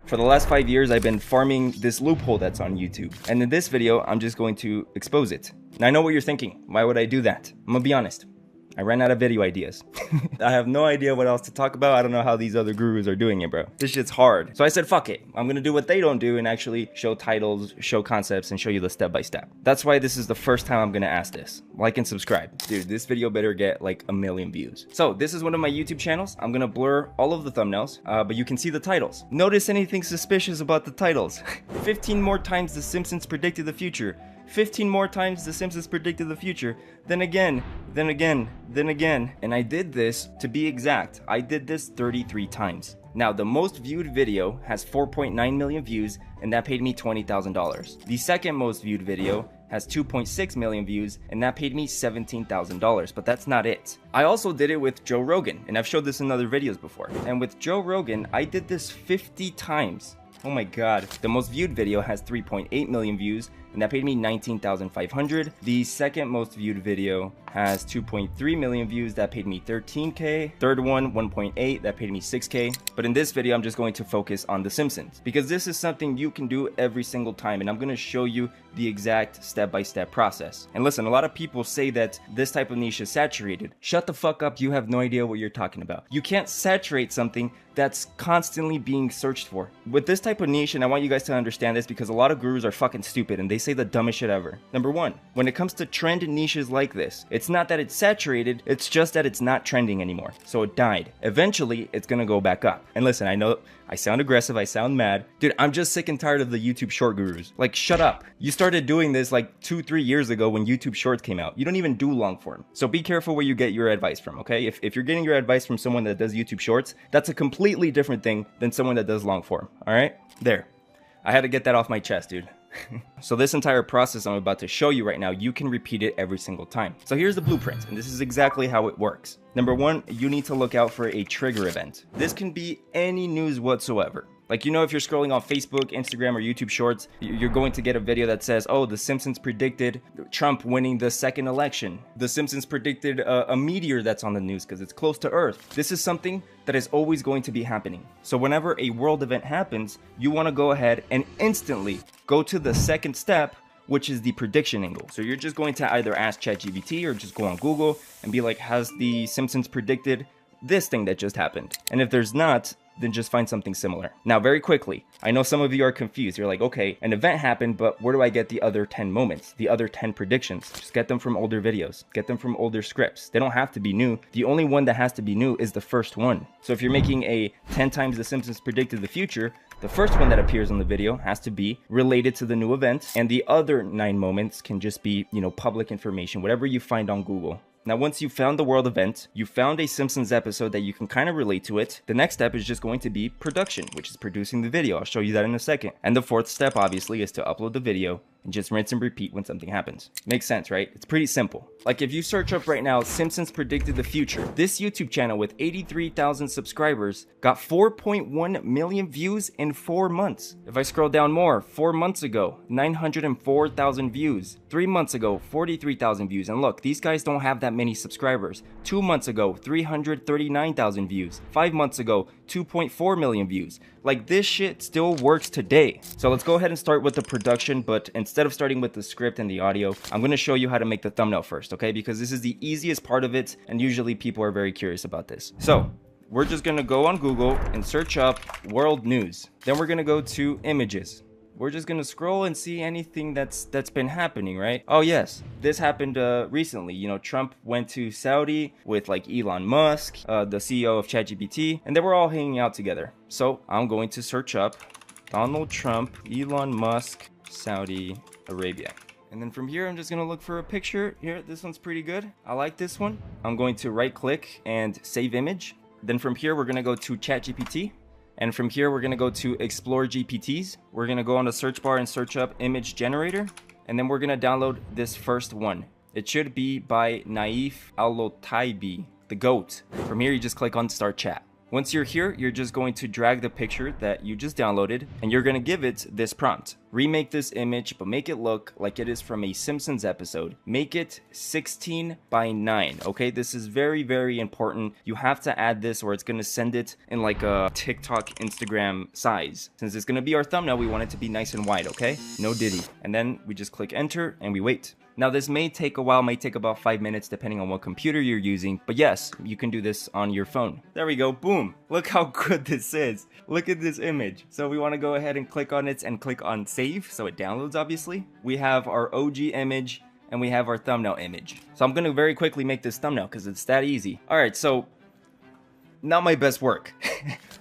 For the last 5 years, I've been farming this loophole that's on YouTube. And in this video, I'm just going to expose it. Now I know what you're thinking. Why would I do that? I'm gonna be honest. I ran out of video ideas. I have no idea what else to talk about. I don't know how these other gurus are doing it, bro. This shit's hard. So I said, fuck it. I'm gonna do what they don't do and actually show titles, show concepts, and show you the step-by-step. That's why this is the first time I'm gonna ask this. Like and subscribe. Dude, this video better get like 1 million views. So this is one of my YouTube channels. I'm gonna blur all of the thumbnails, but you can see the titles. Notice anything suspicious about the titles. 15 more times The Simpsons predicted the future. 15 more times The Simpsons predicted the future. Then again, then again, then again. And I did this, to be exact, I did this 33 times. Now, the most viewed video has 4.9 million views, and that paid me $20,000. The second most viewed video has 2.6 million views, and that paid me $17,000, but that's not it. I also did it with Joe Rogan, and I've showed this in other videos before. And with Joe Rogan, I did this 50 times. Oh my god. The most viewed video has 3.8 million views, and that paid me $19,500. The second most viewed video has 2.3 million views, that paid me $13K. Third one, 1.8, that paid me $6K. But in this video, I'm just going to focus on The Simpsons, because this is something you can do every single time, and I'm going to show you the exact step-by-step process. And listen, a lot of people say that this type of niche is saturated. Shut the fuck up, you have no idea what you're talking about. You can't saturate something that's constantly being searched for. With this type of niche, and I want you guys to understand this because a lot of gurus are fucking stupid and they say the dumbest shit ever. Number one, when it comes to trend niches like this, it's not that it's saturated, it's just that it's not trending anymore. So it died. Eventually, it's gonna go back up. And listen, I know I sound aggressive, I sound mad. Dude, I'm just sick and tired of the YouTube short gurus. Like, shut up. You started doing this like 2-3 years ago when YouTube shorts came out. You don't even do long form. So be careful where you get your advice from, okay? If you're getting your advice from someone that does YouTube shorts, that's a completely different thing than someone that does long form, all right? There. I had to get that off my chest, dude. So this entire process I'm about to show you right now, you can repeat it every single time. So here's the blueprint, and this is exactly how it works. Number one, you need to look out for a trigger event. This can be any news whatsoever. Like, you know, if you're scrolling on Facebook, Instagram, or YouTube Shorts, you're going to get a video that says, oh, The Simpsons predicted Trump winning the second election. The Simpsons predicted a meteor that's on the news because it's close to Earth. This is something that is always going to be happening. So whenever a world event happens, you want to go ahead and instantly go to the second step, which is the prediction angle. So you're just going to either ask ChatGPT or just go on Google and be like, has The Simpsons predicted this thing that just happened? And if there's not, then just find something similar. Now, very quickly, I know some of you are confused. You're like, okay, an event happened, but where do I get the other 10 moments, the other 10 predictions? Just get them from older videos, get them from older scripts. They don't have to be new. The only one that has to be new is the first one. So if you're making a 10 times The Simpsons predicted the future, the first one that appears on the video has to be related to the new event, and the other 9 moments can just be, you know, public information, whatever you find on Google. Now, once you found the world event, you found a Simpsons episode that you can kind of relate to it, the next step is just going to be production, which is producing the video. I'll show you that in a second. And the fourth step, obviously, is to upload the video and just rinse and repeat when something happens. Makes sense, right? It's pretty simple. Like, if you search up right now, Simpsons predicted the future, this YouTube channel with 83,000 subscribers got 4.1 million views in 4 months. If I scroll down more, 4 months ago, 904,000 views. 3 months ago, 43,000 views. And look, these guys don't have that many subscribers. 2 months ago, 339,000 views. 5 months ago, 2.4 million views. Like, this shit still works today. So let's go ahead and start with the production, but instead of starting with the script and the audio, I'm going to show you how to make the thumbnail first, okay? Because this is the easiest part of it, and usually people are very curious about this. So we're just going to go on Google and search up world news. Then we're going to go to images. We're just gonna scroll and see anything that's been happening, right? Oh yes, this happened recently. You know, Trump went to Saudi with like Elon Musk, the CEO of ChatGPT, and they were all hanging out together. So I'm going to search up Donald Trump, Elon Musk, Saudi Arabia. And then from here, I'm just gonna look for a picture. Here, this one's pretty good. I like this one. I'm going to right click and save image. Then from here, we're gonna go to ChatGPT. And from here, we're gonna go to Explore GPTs. We're gonna go on the search bar and search up image generator. And then we're gonna download this first one. It should be by Naif Alotaibi, the GOAT. From here, you just click on Start Chat. Once you're here, you're just going to drag the picture that you just downloaded, and you're gonna give it this prompt. remake this image, but make it look like it is from a Simpsons episode. Make it 16 by 9, okay? This is very, very important. You have to add this or it's gonna send it in like a TikTok, Instagram size. Since it's gonna be our thumbnail, we want it to be nice and wide, okay? No diddy. And then we just click enter and we wait. Now this may take a while, may take about 5 minutes depending on what computer you're using, but yes, you can do this on your phone. There we go, boom. Look how good this is. Look at this image. So we wanna go ahead and click on it and click on save, so it downloads obviously. We have our OG image and we have our thumbnail image. So I'm gonna very quickly make this thumbnail because it's that easy. All right, so not my best work.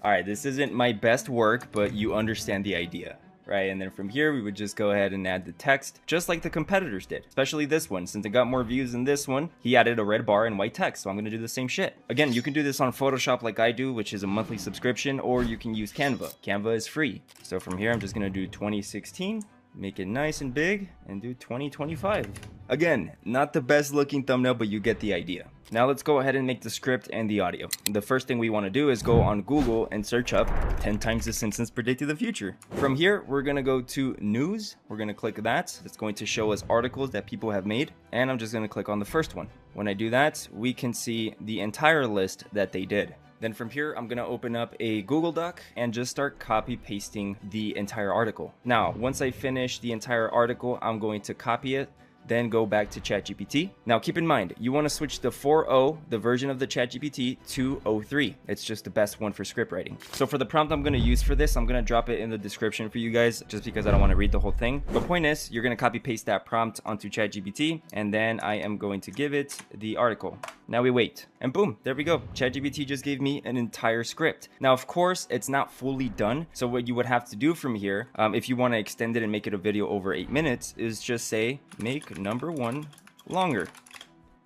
All right, this isn't my best work, but you understand the idea. Right, and then from here we would just go ahead and add the text just like the competitors did, especially this one. Since it got more views than this one, he added a red bar and white text, so I'm gonna do the same shit. Again, you can do this on Photoshop like I do, which is a monthly subscription, or you can use Canva. Canva is free. So from here I'm just gonna do 2016, make it nice and big, and do 2025. Again, not the best looking thumbnail, but you get the idea. Now let's go ahead and make the script and the audio. The first thing we want to do is go on Google and search up 10 times the Simpsons predicted the future. From here, we're going to go to news. We're going to click that. It's going to show us articles that people have made. And I'm just going to click on the first one. When I do that, we can see the entire list that they did. Then from here, I'm going to open up a Google Doc and just start copy pasting the entire article. Now, once I finish the entire article, I'm going to copy it, then go back to ChatGPT. Now keep in mind, you want to switch the 4.0, the version of the ChatGPT, to 0.3. It's just the best one for script writing. So for the prompt I'm going to use for this, I'm going to drop it in the description for you guys, just because I don't want to read the whole thing. But point is, you're going to copy paste that prompt onto ChatGPT, and then I am going to give it the article. Now we wait, and boom, there we go. ChatGPT just gave me an entire script. Now, of course, it's not fully done. So what you would have to do from here, if you want to extend it and make it a video over 8 minutes, is just say, make number 1 longer.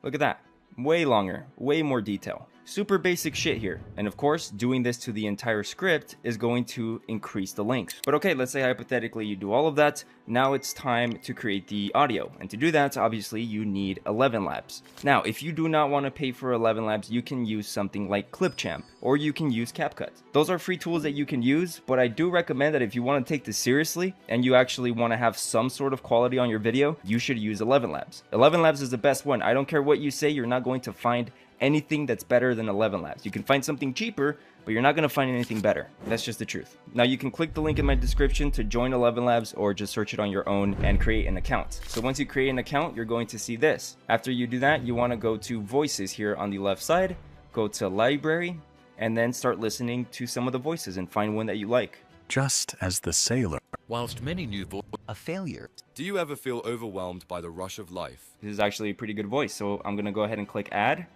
Look at that, way longer, way more detail. Super basic shit here. And of course, doing this to the entire script is going to increase the length. But okay, let's say hypothetically you do all of that. Now it's time to create the audio. And to do that, obviously you need 11 Labs. Now, if you do not want to pay for 11 Labs, you can use something like Clipchamp, or you can use CapCut. Those are free tools that you can use, but I do recommend that if you want to take this seriously and you actually want to have some sort of quality on your video, you should use 11 Labs. 11 Labs is the best one. I don't care what you say, you're not going to find anything that's better than 11 Labs. You can find something cheaper, but you're not going to find anything better. That's just the truth. Now you can click the link in my description to join 11 Labs, or just search it on your own and create an account. So once you create an account, you're going to see this. After you do that, you want to go to voices here on the left side, go to library, and then start listening to some of the voices and find one that you like. Just as the sailor. Whilst many new A failure. Do you ever feel overwhelmed by the rush of life? This is actually a pretty good voice, so I'm going to go ahead and click add.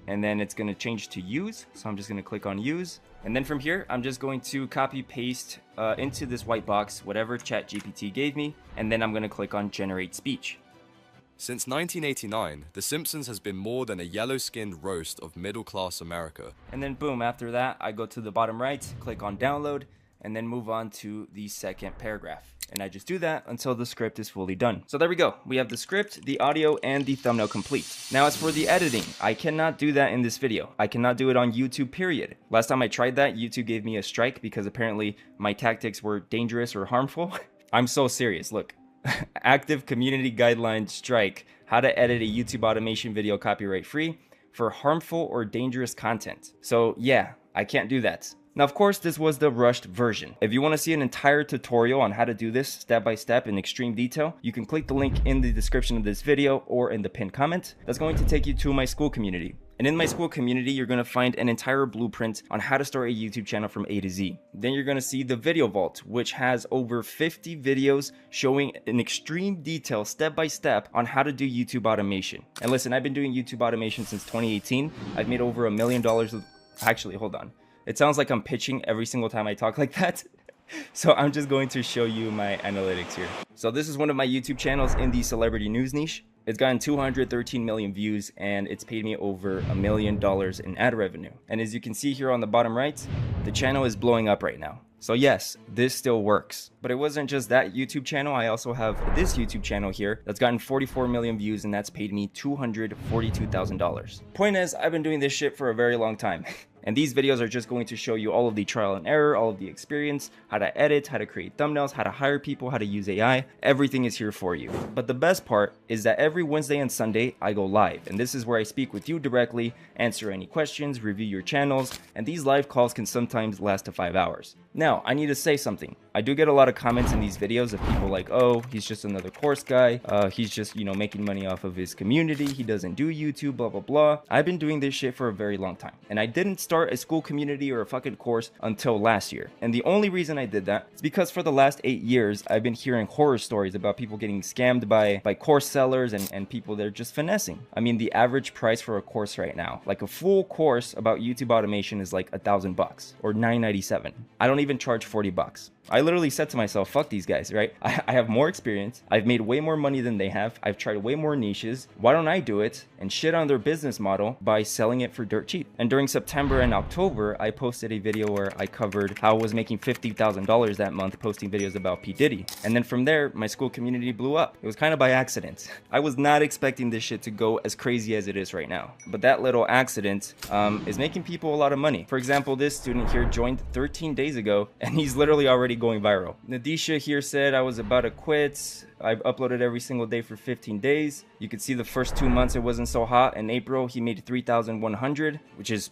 And then it's going to change to use, so I'm just going to click on use. And then from here, I'm just going to copy paste into this white box whatever ChatGPT gave me, and then I'm going to click on generate speech. Since 1989, The Simpsons has been more than a yellow-skinned roast of middle-class America. And then boom, after that, I go to the bottom right, click on download, and then move on to the second paragraph. And I just do that until the script is fully done. So there we go. We have the script, the audio, and the thumbnail complete. Now as for the editing, I cannot do that in this video. I cannot do it on YouTube, period. Last time I tried that, YouTube gave me a strike because apparently my tactics were dangerous or harmful. I'm so serious, look. Active community guidelines strike. How to edit a YouTube automation video copyright free for harmful or dangerous content. So yeah, I can't do that. Now, of course, this was the rushed version. If you want to see an entire tutorial on how to do this step by step in extreme detail, you can click the link in the description of this video or in the pinned comment. That's going to take you to my school community. And in my school community, you're going to find an entire blueprint on how to start a YouTube channel from A to Z. Then you're going to see the video vault, which has over 50 videos showing in extreme detail, step by step, on how to do YouTube automation. And listen, I've been doing YouTube automation since 2018. I've made over $1 million of... Actually, hold on. It sounds like I'm pitching every single time I talk like that. So I'm just going to show you my analytics here. So this is one of my YouTube channels in the celebrity news niche. It's gotten 213 million views and it's paid me over $1 million in ad revenue. And as you can see here on the bottom right, the channel is blowing up right now. So yes, this still works. But it wasn't just that YouTube channel. I also have this YouTube channel here that's gotten 44 million views and that's paid me $242,000. Point is, I've been doing this shit for a very long time. And these videos are just going to show you all of the trial and error, all of the experience, how to edit, how to create thumbnails, how to hire people, how to use AI. Everything is here for you. But the best part is that every Wednesday and Sunday I go live, and this is where I speak with you directly, answer any questions, review your channels, and these live calls can sometimes last to 5 hours. Now, I need to say something. I do get a lot of comments in these videos of people like, oh, he's just another course guy, he's just, making money off of his community, he doesn't do YouTube, blah blah blah. I've been doing this shit for a very long time, and I didn't start a school community or a fucking course until last year. And the only reason I did that is because for the last 8 years I've been hearing horror stories about people getting scammed by course sellers and people that are just finessing. I mean, the average price for a course right now, like a full course about YouTube automation, is like $1,000 or $9.97. I don't even charge $40. I literally said to myself, fuck these guys, right? I have more experience. I've made way more money than they have. I've tried way more niches. Why don't I do it and shit on their business model by selling it for dirt cheap? And during September and October, I posted a video where I covered how I was making $50,000 that month posting videos about P. Diddy. And then from there, my school community blew up. It was kind of by accident. I was not expecting this shit to go as crazy as it is right now. But that little accident is making people a lot of money. For example, this student here joined 13 days ago, and he's literally already going viral. Nadisha here said I was about to quit. I've uploaded every single day for 15 days. You could see the first 2 months it wasn't so hot. In April, he made 3,100, which is,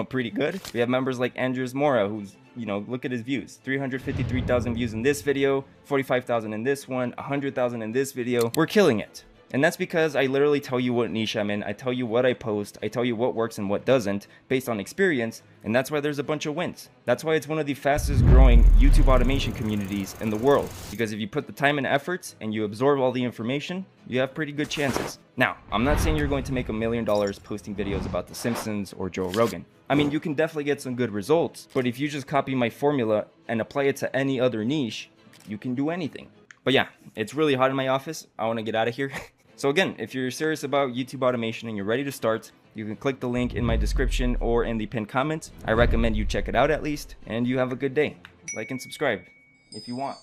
pretty good. We have members like Andrews Mora, who's, look at his views. 353,000 views in this video, 45,000 in this one, 100,000 in this video. We're killing it. And that's because I literally tell you what niche I'm in, I tell you what I post, I tell you what works and what doesn't, based on experience, and that's why there's a bunch of wins. That's why it's one of the fastest growing YouTube automation communities in the world, because if you put the time and effort and you absorb all the information, you have pretty good chances. Now, I'm not saying you're going to make $1 million posting videos about The Simpsons or Joe Rogan. I mean, you can definitely get some good results, but if you just copy my formula and apply it to any other niche, you can do anything. But yeah, it's really hot in my office. I want to get out of here. So again, if you're serious about YouTube automation and you're ready to start, you can click the link in my description or in the pinned comment. I recommend you check it out at least, and you have a good day. Like and subscribe if you want.